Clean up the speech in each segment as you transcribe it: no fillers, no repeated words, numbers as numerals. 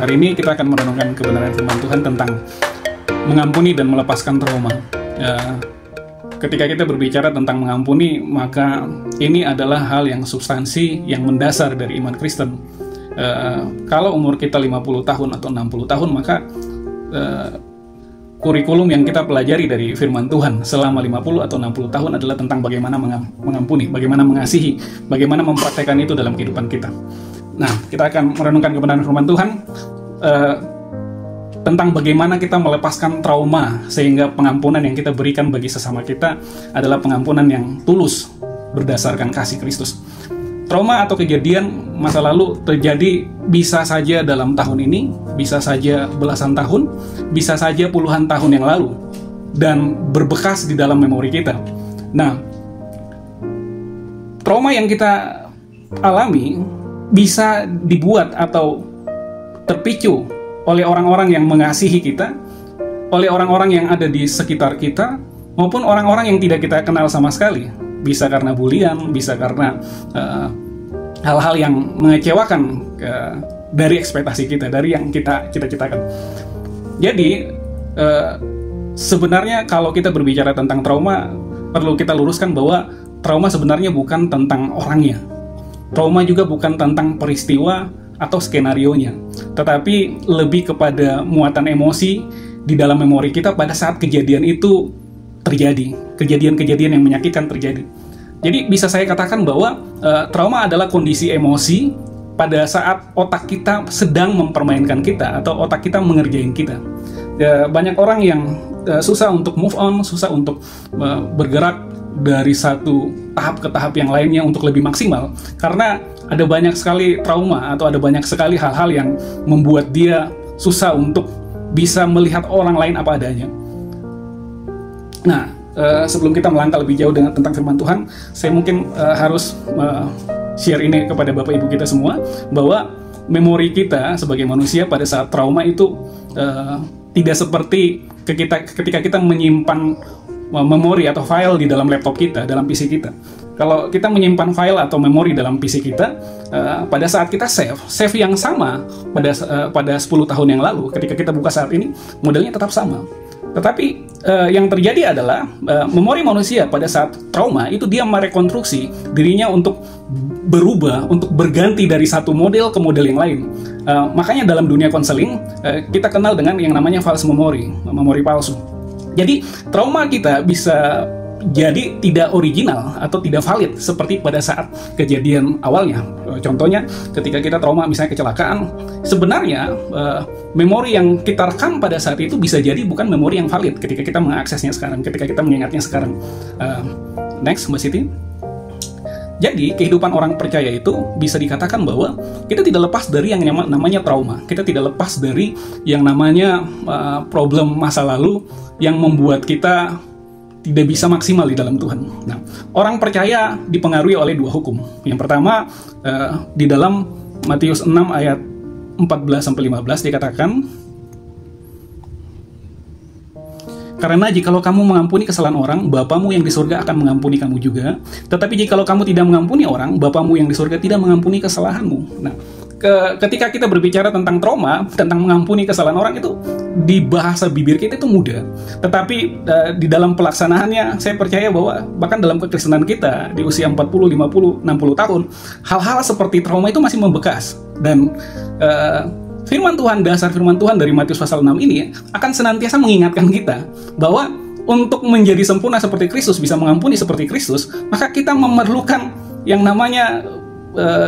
Hari ini kita akan merenungkan kebenaran firman Tuhan tentang mengampuni dan melepaskan trauma. Ketika kita berbicara tentang mengampuni, maka ini adalah hal yang substansi, yang mendasar dari iman Kristen. Kalau umur kita 50 tahun atau 60 tahun, maka kurikulum yang kita pelajari dari firman Tuhan selama 50 atau 60 tahun adalah tentang bagaimana mengampuni, bagaimana mengasihi, bagaimana mempraktekkan itu dalam kehidupan kita. Nah, kita akan merenungkan kebenaran firman Tuhan tentang bagaimana kita melepaskan trauma, sehingga pengampunan yang kita berikan bagi sesama kita adalah pengampunan yang tulus berdasarkan kasih Kristus. Trauma atau kejadian masa lalu terjadi bisa saja dalam tahun ini, bisa saja belasan tahun, bisa saja puluhan tahun yang lalu, dan berbekas di dalam memori kita. Nah, trauma yang kita alami bisa dibuat atau terpicu oleh orang-orang yang mengasihi kita, oleh orang-orang yang ada di sekitar kita, maupun orang-orang yang tidak kita kenal sama sekali. Bisa karena bulian, bisa karena hal-hal yang mengecewakan dari ekspektasi kita, dari yang kita cita-citakan. Jadi, sebenarnya kalau kita berbicara tentang trauma, perlu kita luruskan bahwa trauma sebenarnya bukan tentang orangnya. Trauma juga bukan tentang peristiwa atau skenarionya, tetapi lebih kepada muatan emosi di dalam memori kita pada saat kejadian itu terjadi, kejadian-kejadian yang menyakitkan terjadi. Jadi bisa saya katakan bahwa trauma adalah kondisi emosi pada saat otak kita sedang mempermainkan kita atau otak kita mengerjain kita. Banyak orang yang susah untuk move on, susah untuk bergerak dari satu tahap ke tahap yang lainnya untuk lebih maksimal, karena ada banyak sekali trauma atau ada banyak sekali hal-hal yang membuat dia susah untuk bisa melihat orang lain apa adanya. Nah, sebelum kita melangkah lebih jauh tentang firman Tuhan, saya mungkin harus share ini kepada Bapak Ibu kita semua, bahwa memori kita sebagai manusia pada saat trauma itu tidak seperti ketika kita menyimpan memori atau file di dalam laptop kita, dalam PC kita. Kalau kita menyimpan file atau memori dalam PC kita, pada saat kita save yang sama pada 10 tahun yang lalu, ketika kita buka saat ini, modelnya tetap sama. Tetapi yang terjadi adalah memori manusia pada saat trauma itu dia merekonstruksi dirinya untuk berubah, untuk berganti dari satu model ke model yang lain. Makanya dalam dunia konseling kita kenal dengan yang namanya false memory, memori palsu. Jadi trauma kita bisa jadi tidak original atau tidak valid seperti pada saat kejadian awalnya. Contohnya ketika kita trauma misalnya kecelakaan, sebenarnya memori yang kita rekam pada saat itu bisa jadi bukan memori yang valid ketika kita mengaksesnya sekarang, ketika kita mengingatnya sekarang. Next, Mbak Siti. Jadi kehidupan orang percaya itu bisa dikatakan bahwa kita tidak lepas dari yang namanya trauma. Kita tidak lepas dari yang namanya problem masa lalu yang membuat kita tidak bisa maksimal di dalam Tuhan. Nah, orang percaya dipengaruhi oleh dua hukum. Yang pertama, di dalam Matius 6 ayat 14-15 dikatakan, karena jikalau kamu mengampuni kesalahan orang, Bapamu yang di surga akan mengampuni kamu juga. Tetapi jikalau kamu tidak mengampuni orang, Bapamu yang di surga tidak mengampuni kesalahanmu. Nah, ketika kita berbicara tentang trauma, tentang mengampuni kesalahan orang, itu di bahasa bibir kita itu mudah. Tetapi di dalam pelaksanaannya, saya percaya bahwa bahkan dalam kekristenan kita di usia 40, 50, 60 tahun, hal-hal seperti trauma itu masih membekas. Dan firman Tuhan, dasar firman Tuhan dari Matius pasal 6 ini akan senantiasa mengingatkan kita bahwa untuk menjadi sempurna seperti Kristus, bisa mengampuni seperti Kristus, maka kita memerlukan yang namanya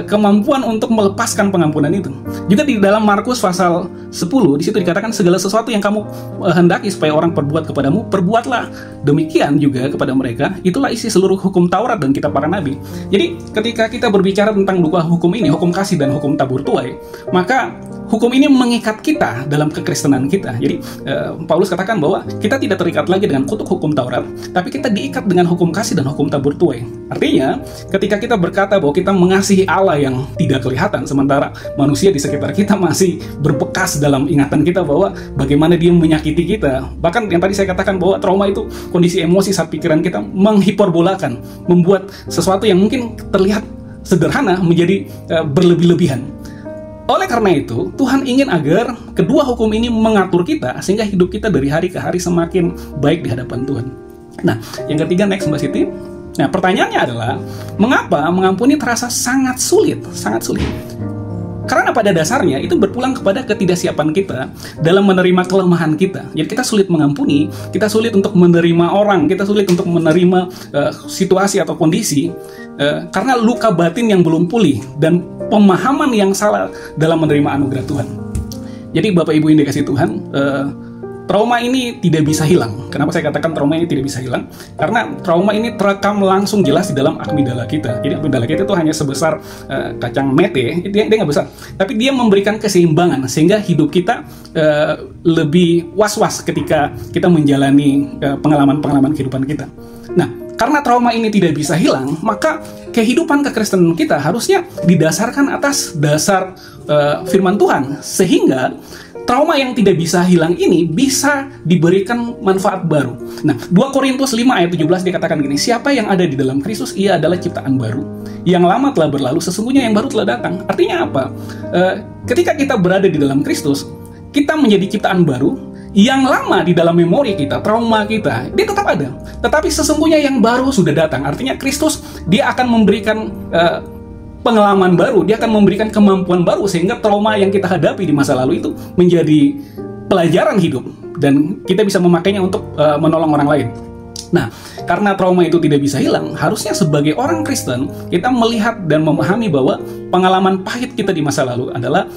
kemampuan untuk melepaskan pengampunan itu. Juga di dalam Markus pasal 10, di situ dikatakan segala sesuatu yang kamu hendaki supaya orang perbuat kepadamu, perbuatlah demikian juga kepada mereka. Itulah isi seluruh hukum Taurat dan kitab para nabi. Jadi ketika kita berbicara tentang dua hukum ini, hukum kasih dan hukum tabur tuai, maka hukum ini mengikat kita dalam kekristenan kita. Jadi Paulus katakan bahwa kita tidak terikat lagi dengan kutuk hukum Taurat, tapi kita diikat dengan hukum kasih dan hukum tabur tuai. Artinya, ketika kita berkata bahwa kita mengasihi Allah yang tidak kelihatan, sementara manusia di sekitar kita masih berbekas dalam ingatan kita bahwa bagaimana dia menyakiti kita. Bahkan yang tadi saya katakan bahwa trauma itu kondisi emosi saat pikiran kita menghiperbolakan, membuat sesuatu yang mungkin terlihat sederhana menjadi berlebih-lebihan. Oleh karena itu, Tuhan ingin agar kedua hukum ini mengatur kita sehingga hidup kita dari hari ke hari semakin baik di hadapan Tuhan. Nah, yang ketiga, next Mbak Siti. Nah, pertanyaannya adalah, mengapa mengampuni terasa sangat sulit? Sangat sulit. Karena pada dasarnya itu berpulang kepada ketidaksiapan kita dalam menerima kelemahan kita. Jadi kita sulit mengampuni, kita sulit untuk menerima orang, kita sulit untuk menerima situasi atau kondisi karena luka batin yang belum pulih dan pemahaman yang salah dalam menerima anugerah Tuhan. Jadi Bapak Ibu yang dikasihi Tuhan, trauma ini tidak bisa hilang. Kenapa saya katakan trauma ini tidak bisa hilang? Karena trauma ini terekam langsung jelas di dalam amigdala kita. Jadi amigdala kita itu hanya sebesar kacang mete, dia nggak besar. Tapi dia memberikan keseimbangan sehingga hidup kita lebih was-was ketika kita menjalani pengalaman-pengalaman kehidupan kita. Nah, karena trauma ini tidak bisa hilang, maka kehidupan kekristenan kita harusnya didasarkan atas dasar firman Tuhan, sehingga trauma yang tidak bisa hilang ini bisa diberikan manfaat baru. Nah, 2 Korintus 5 ayat 17 dikatakan gini, siapa yang ada di dalam Kristus, ia adalah ciptaan baru. Yang lama telah berlalu, sesungguhnya yang baru telah datang. Artinya apa? Ketika kita berada di dalam Kristus, kita menjadi ciptaan baru. Yang lama di dalam memori kita, trauma kita, dia tetap ada. Tetapi sesungguhnya yang baru sudah datang. Artinya Kristus, dia akan memberikan pengalaman baru, dia akan memberikan kemampuan baru sehingga trauma yang kita hadapi di masa lalu itu menjadi pelajaran hidup dan kita bisa memakainya untuk menolong orang lain. Nah, karena trauma itu tidak bisa hilang, harusnya sebagai orang Kristen kita melihat dan memahami bahwa pengalaman pahit kita di masa lalu adalah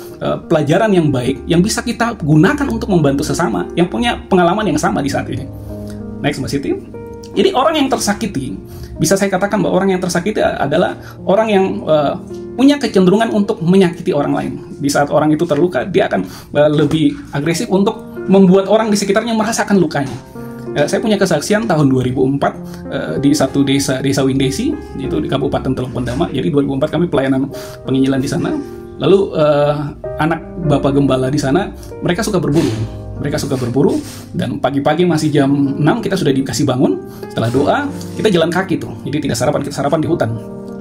pelajaran yang baik yang bisa kita gunakan untuk membantu sesama yang punya pengalaman yang sama di saat ini. Next, Mbak Siti. Jadi orang yang tersakiti, bisa saya katakan bahwa orang yang tersakiti adalah orang yang punya kecenderungan untuk menyakiti orang lain. Di saat orang itu terluka, dia akan lebih agresif untuk membuat orang di sekitarnya merasakan lukanya. Saya punya kesaksian tahun 2004 di satu desa Windesi, itu di Kabupaten Teluk Pendama. Jadi 2004 kami pelayanan penginjilan di sana. Lalu anak Bapak Gembala di sana, mereka suka berburu. Mereka suka berburu dan pagi-pagi masih jam 6 kita sudah dikasih bangun. Setelah doa, kita jalan kaki tuh. Jadi tidak sarapan, kita sarapan di hutan.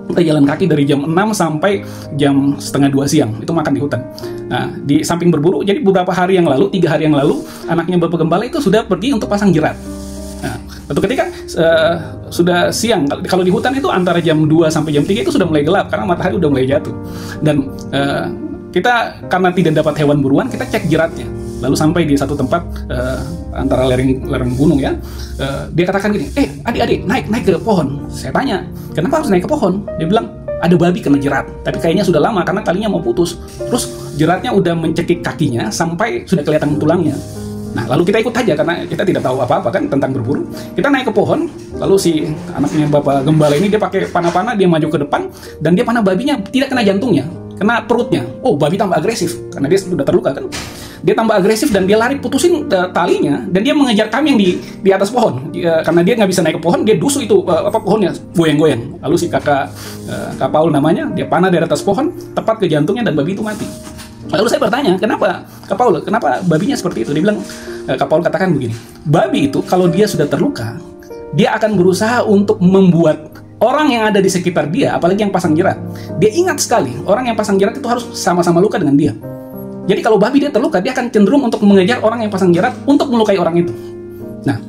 Kita jalan kaki dari jam 6 sampai jam setengah 2 siang. Itu makan di hutan. Nah, di samping berburu, jadi beberapa hari yang lalu, 3 hari yang lalu, anaknya Bapak Gembala itu sudah pergi untuk pasang jerat. Nah, suatu ketika sudah siang. Kalau di hutan itu antara jam 2 sampai jam 3 itu sudah mulai gelap karena matahari udah mulai jatuh. Dan kita karena tidak dapat hewan buruan, kita cek jeratnya. Lalu sampai di satu tempat antara lereng gunung ya, dia katakan gini, adik-adik naik ke pohon. Saya tanya, kenapa harus naik ke pohon? Dia bilang, ada babi kena jerat, tapi kayaknya sudah lama karena talinya mau putus. Terus jeratnya udah mencekik kakinya sampai sudah kelihatan tulangnya. Nah, lalu kita ikut aja karena kita tidak tahu apa-apa kan tentang berburu. Kita naik ke pohon, lalu si anaknya Bapak Gembala ini dia pakai panah-panah, dia maju ke depan dan dia panah babinya tidak kena jantungnya, kena perutnya. Oh, babi tambah agresif karena dia sudah terluka kan. Dia tambah agresif dan dia lari putusin talinya dan dia mengejar kami yang di atas pohon. Karena dia nggak bisa naik ke pohon, dia dusu itu pohonnya goyang-goyang. Lalu si kakak Paul namanya, dia panah dari atas pohon tepat ke jantungnya dan babi itu mati. Lalu saya bertanya, kenapa Kak Paul, kenapa babinya seperti itu? Dia bilang, Kak Paul katakan begini, babi itu kalau dia sudah terluka, dia akan berusaha untuk membuat orang yang ada di sekitar dia, apalagi yang pasang jerat, dia ingat sekali, orang yang pasang jerat itu harus sama-sama luka dengan dia. Jadi kalau babi dia terluka, dia akan cenderung untuk mengejar orang yang pasang jerat untuk melukai orang itu. Nah,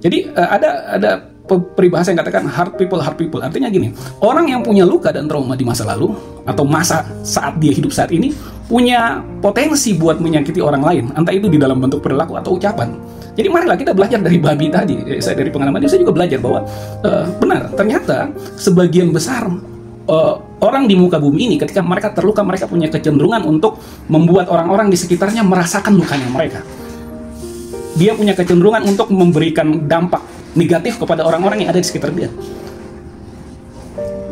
jadi ada peribahasa yang katakan hard people. Artinya gini, orang yang punya luka dan trauma di masa lalu atau masa saat dia hidup saat ini punya potensi buat menyakiti orang lain, entah itu di dalam bentuk perilaku atau ucapan. Jadi marilah kita belajar dari babi tadi. Saya dari pengalaman ini saya juga belajar bahwa benar, ternyata sebagian besar orang di muka bumi ini ketika mereka terluka, mereka punya kecenderungan untuk membuat orang-orang di sekitarnya merasakan lukanya mereka. Dia punya kecenderungan untuk memberikan dampak negatif kepada orang-orang yang ada di sekitar dia.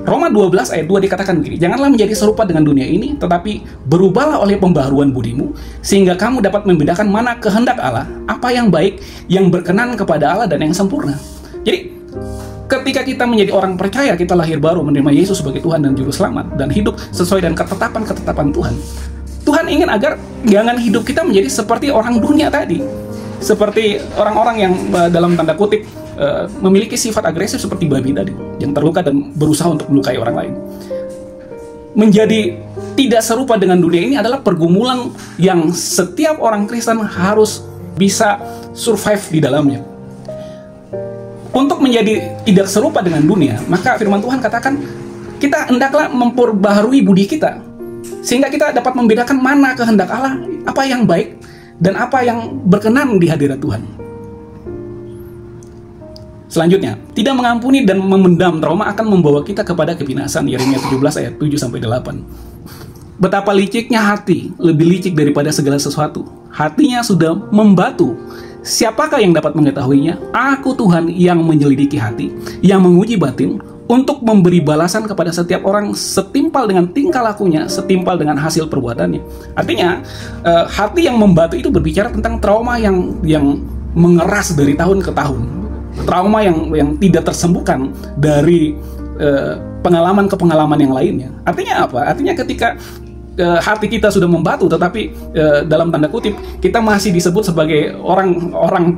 Roma 12 ayat 2 dikatakan begini, janganlah menjadi serupa dengan dunia ini, tetapi berubahlah oleh pembaharuan budimu, sehingga kamu dapat membedakan mana kehendak Allah, apa yang baik, yang berkenan kepada Allah dan yang sempurna. Jadi ketika kita menjadi orang percaya, kita lahir baru menerima Yesus sebagai Tuhan dan Juru Selamat dan hidup sesuai dengan ketetapan Tuhan. Tuhan ingin agar jangan hidup kita menjadi seperti orang dunia tadi, seperti orang-orang yang dalam tanda kutip memiliki sifat agresif seperti babi tadi, yang terluka dan berusaha untuk melukai orang lain. menjadi tidak serupa dengan dunia ini adalah pergumulan yang setiap orang Kristen harus bisa survive di dalamnya. Untuk menjadi tidak serupa dengan dunia, maka firman Tuhan katakan, kita hendaklah memperbaharui budi kita, sehingga kita dapat membedakan mana kehendak Allah, apa yang baik, dan apa yang berkenan di hadirat Tuhan. Selanjutnya, tidak mengampuni dan memendam trauma akan membawa kita kepada kebinasan. Yeremia 17 ayat 7-8. Betapa liciknya hati, lebih licik daripada segala sesuatu. Hatinya sudah membatu. Siapakah yang dapat mengetahuinya? Aku Tuhan yang menyelidiki hati, yang menguji batin, untuk memberi balasan kepada setiap orang setimpal dengan tingkah lakunya, setimpal dengan hasil perbuatannya. Artinya, hati yang membatu itu berbicara tentang trauma yang mengeras dari tahun ke tahun. Trauma yang tidak tersembuhkan dari pengalaman ke pengalaman yang lainnya. Artinya apa? Artinya ketika hati kita sudah membatu, tetapi dalam tanda kutip kita masih disebut sebagai orang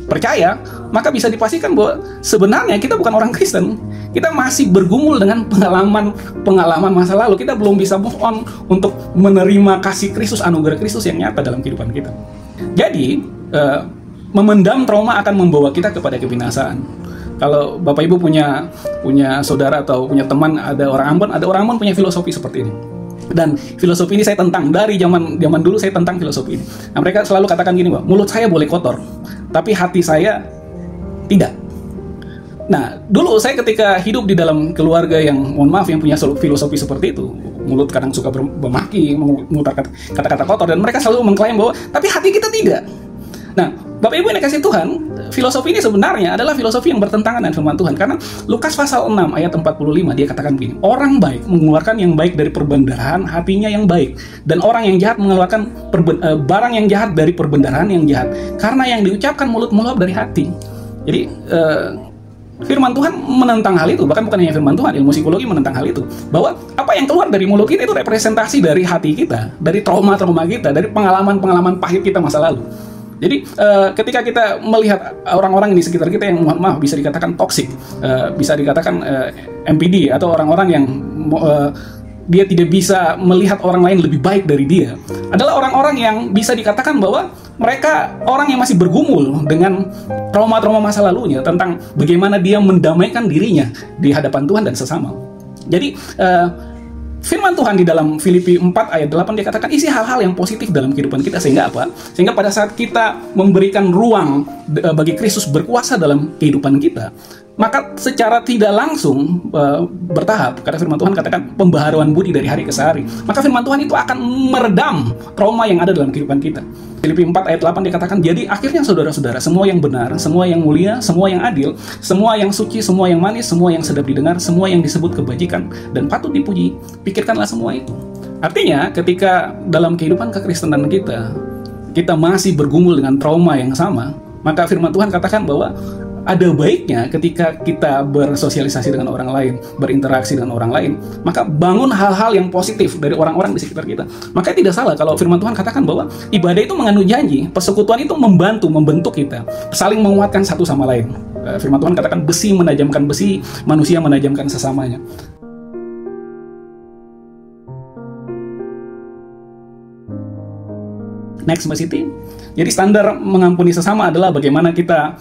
percaya, maka bisa dipastikan bahwa sebenarnya kita bukan orang Kristen. Kita masih bergumul dengan pengalaman masa lalu. Kita belum bisa move on untuk menerima kasih Kristus, anugerah Kristus yang nyata dalam kehidupan kita. Jadi memendam trauma akan membawa kita kepada kebinasaan. Kalau Bapak Ibu punya saudara atau punya teman, ada orang Ambon punya filosofi seperti ini. Dan filosofi ini saya tentang dari zaman dulu, saya tentang filosofi ini. Nah, mereka selalu katakan gini, Pak, mulut saya boleh kotor, tapi hati saya tidak. Nah, dulu saya ketika hidup di dalam keluarga yang, mohon maaf, yang punya filosofi seperti itu, mulut kadang suka memaki, mengutar kata-kata kotor, dan mereka selalu mengklaim bahwa tapi hati kita tidak. Nah, Bapak Ibu yang dikasih Tuhan, filosofi ini sebenarnya adalah filosofi yang bertentangan dengan firman Tuhan. Karena Lukas pasal 6 ayat 45 dia katakan begini, orang baik mengeluarkan yang baik dari perbendaharaan hatinya yang baik, dan orang yang jahat mengeluarkan barang yang jahat dari perbendaharaan yang jahat, karena yang diucapkan mulut meluap dari hati. Jadi firman Tuhan menentang hal itu. Bahkan bukan hanya firman Tuhan, ilmu psikologi menentang hal itu, bahwa apa yang keluar dari mulut kita itu representasi dari hati kita, dari trauma-trauma kita, dari pengalaman-pengalaman pahit kita masa lalu. Jadi ketika kita melihat orang-orang di sekitar kita yang, mohon maaf, bisa dikatakan toksik, bisa dikatakan MPD, atau orang-orang yang dia tidak bisa melihat orang lain lebih baik dari dia, adalah orang-orang yang bisa dikatakan bahwa mereka orang yang masih bergumul dengan trauma-trauma masa lalunya, tentang bagaimana dia mendamaikan dirinya di hadapan Tuhan dan sesama. Jadi firman Tuhan di dalam Filipi 4 ayat 8 dia katakan isi hal-hal yang positif dalam kehidupan kita, sehingga apa? Sehingga pada saat kita memberikan ruang bagi Kristus berkuasa dalam kehidupan kita, maka secara tidak langsung bertahap, karena firman Tuhan katakan pembaharuan budi dari hari ke hari, maka firman Tuhan itu akan meredam trauma yang ada dalam kehidupan kita. Filipi 4 ayat 8 dikatakan, jadi akhirnya saudara-saudara, semua yang benar, semua yang mulia, semua yang adil, semua yang suci, semua yang manis, semua yang sedap didengar, semua yang disebut kebajikan dan patut dipuji, pikirkanlah semua itu. Artinya ketika dalam kehidupan kekristenan kita masih bergumul dengan trauma yang sama, maka firman Tuhan katakan bahwa ada baiknya ketika kita bersosialisasi dengan orang lain, berinteraksi dengan orang lain, maka bangun hal-hal yang positif dari orang-orang di sekitar kita. Maka tidak salah kalau firman Tuhan katakan bahwa ibadah itu mengandung janji, persekutuan itu membentuk kita, saling menguatkan satu sama lain. Firman Tuhan katakan besi menajamkan besi, manusia menajamkan sesamanya. Next, Mbak Siti. Jadi standar mengampuni sesama adalah bagaimana kita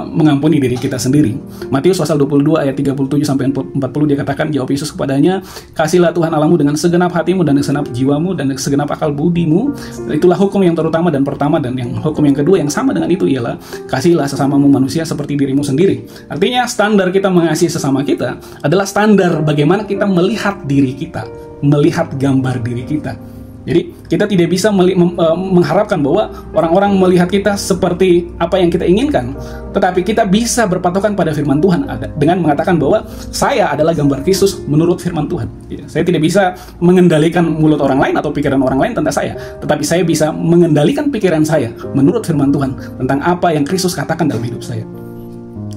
mengampuni diri kita sendiri. Matius pasal 22 ayat 37-40 dia katakan, jawab Yesus kepadanya, kasihlah Tuhan Allahmu dengan segenap hatimu dan segenap jiwamu dan segenap akal budimu. Itulah hukum yang terutama dan pertama, dan yang hukum yang kedua yang sama dengan itu ialah kasihlah sesamamu manusia seperti dirimu sendiri. Artinya standar kita mengasihi sesama kita adalah standar bagaimana kita melihat diri kita, melihat gambar diri kita. Jadi kita tidak bisa mengharapkan bahwa orang-orang melihat kita seperti apa yang kita inginkan, tetapi kita bisa berpatokan pada firman Tuhan dengan mengatakan bahwa saya adalah gambar Kristus menurut firman Tuhan. Saya tidak bisa mengendalikan mulut orang lain atau pikiran orang lain tentang saya, tetapi saya bisa mengendalikan pikiran saya menurut firman Tuhan tentang apa yang Kristus katakan dalam hidup saya.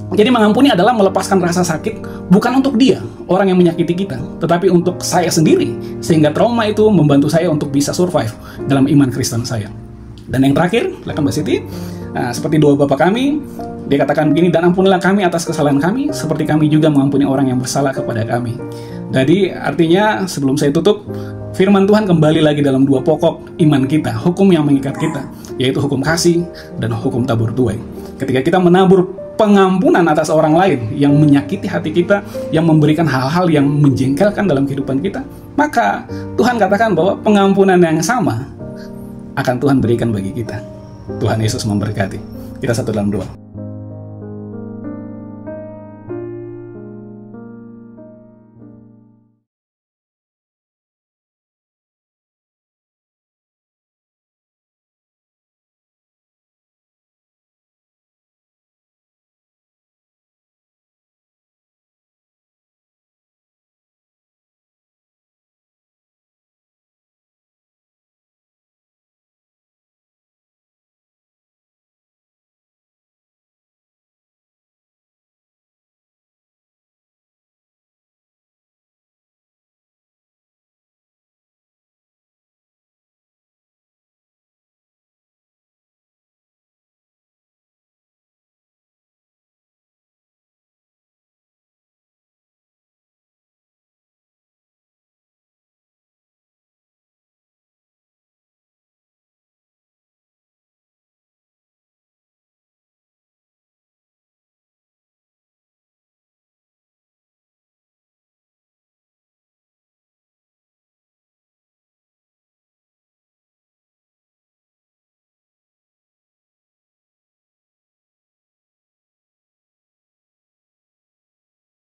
Jadi mengampuni adalah melepaskan rasa sakit bukan untuk dia, orang yang menyakiti kita, tetapi untuk saya sendiri, sehingga trauma itu membantu saya untuk bisa survive dalam iman Kristen saya. Dan yang terakhir, silakan Mbak Siti, seperti doa Bapa kami, dia katakan begini, dan ampunilah kami atas kesalahan kami, seperti kami juga mengampuni orang yang bersalah kepada kami. Jadi artinya sebelum saya tutup, firman Tuhan kembali lagi dalam dua pokok iman kita, hukum yang mengikat kita, yaitu hukum kasih dan hukum tabur tuai. Ketika kita menabur pengampunan atas orang lain yang menyakiti hati kita, yang memberikan hal-hal yang menjengkelkan dalam kehidupan kita, maka Tuhan katakan bahwa pengampunan yang sama akan Tuhan berikan bagi kita. Tuhan Yesus memberkati. Kita satu dalam doa.